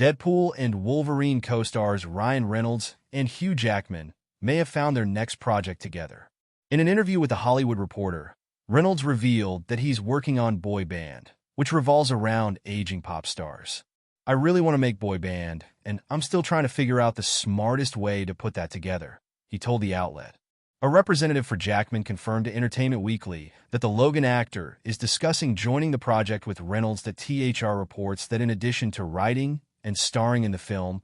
Deadpool and Wolverine co-stars Ryan Reynolds and Hugh Jackman may have found their next project together. In an interview with The Hollywood Reporter, Reynolds revealed that he's working on Boy Band, which revolves around aging pop stars. "I really want to make Boy Band, and I'm still trying to figure out the smartest way to put that together," he told the outlet. A representative for Jackman confirmed to Entertainment Weekly that the Logan actor is discussing joining the project with Reynolds. That THR reports that in addition to writing and starring in the film,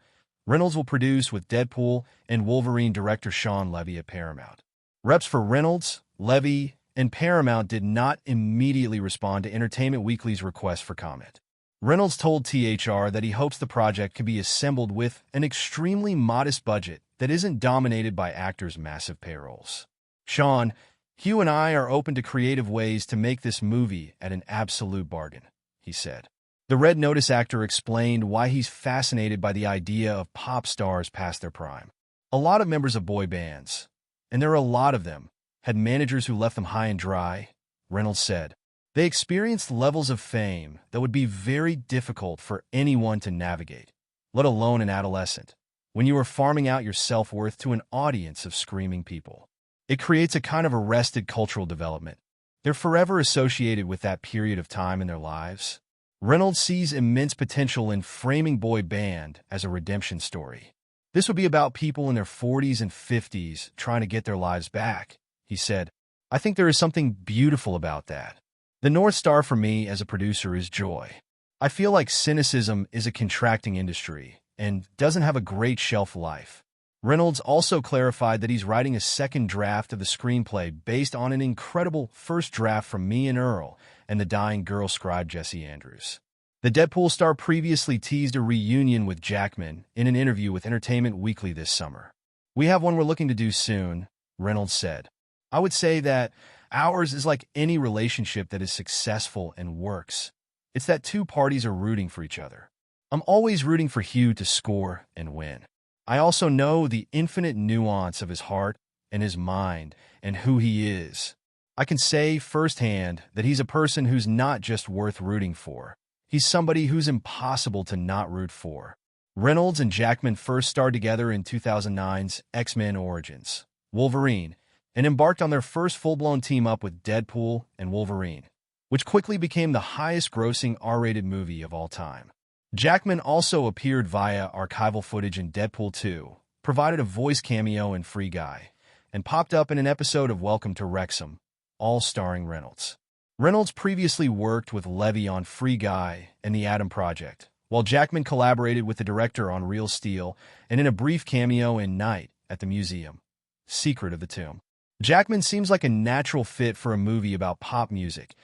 Reynolds will produce with Deadpool and Wolverine director Shawn Levy at Paramount. Reps for Reynolds, Levy, and Paramount did not immediately respond to Entertainment Weekly's request for comment. Reynolds told THR that he hopes the project can be assembled with an extremely modest budget that isn't dominated by actors' massive payrolls. "Shawn, Hugh and I are open to creative ways to make this movie at an absolute bargain," he said. The Red Notice actor explained why he's fascinated by the idea of pop stars past their prime. "A lot of members of boy bands, and there are a lot of them, had managers who left them high and dry," Reynolds said. "They experienced levels of fame that would be very difficult for anyone to navigate, let alone an adolescent, when you are farming out your self-worth to an audience of screaming people. It creates a kind of arrested cultural development. They're forever associated with that period of time in their lives." Reynolds sees immense potential in framing Boy Band as a redemption story. "This would be about people in their 40s and 50s trying to get their lives back," he said. "I think there is something beautiful about that. The North Star for me as a producer is joy. I feel like cynicism is a contracting industry and doesn't have a great shelf life." Reynolds also clarified that he's writing a second draft of the screenplay based on an incredible first draft from me and Earl and the dying girl scribe Jesse Andrews. The Deadpool star previously teased a reunion with Jackman in an interview with Entertainment Weekly this summer. "We have one we're looking to do soon," Reynolds said. "I would say that ours is like any relationship that is successful and works. It's that two parties are rooting for each other. I'm always rooting for Hugh to score and win. I also know the infinite nuance of his heart and his mind and who he is. I can say firsthand that he's a person who's not just worth rooting for. He's somebody who's impossible to not root for." Reynolds and Jackman first starred together in 2009's X-Men Origins, Wolverine, and embarked on their first full-blown team-up with Deadpool and Wolverine, which quickly became the highest-grossing R-rated movie of all time. Jackman also appeared via archival footage in Deadpool 2, provided a voice cameo in Free Guy, and popped up in an episode of Welcome to Wrexham, all starring Reynolds. Reynolds previously worked with Levy on Free Guy and The Adam Project, while Jackman collaborated with the director on Real Steel and in a brief cameo in Night at the Museum, Secret of the Tomb. Jackman seems like a natural fit for a movie about pop music,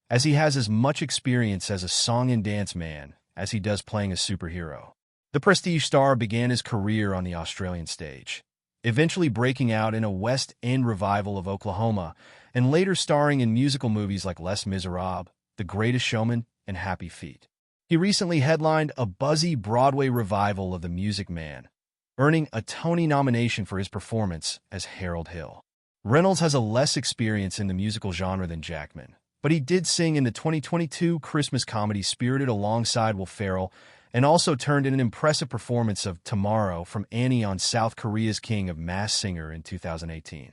as he has as much experience as a song and dance man as he does playing a superhero. The prestige star began his career on the Australian stage, eventually breaking out in a West End revival of Oklahoma, and later starring in musical movies like Les Miserables, The Greatest Showman, and Happy Feet. He recently headlined a buzzy Broadway revival of The Music Man, earning a Tony nomination for his performance as Harold Hill. Reynolds has a less experience in the musical genre than Jackman, but he did sing in the 2022 Christmas comedy Spirited alongside Will Ferrell, and also turned in an impressive performance of Tomorrow from Annie on South Korea's King of Masked Singer in 2018.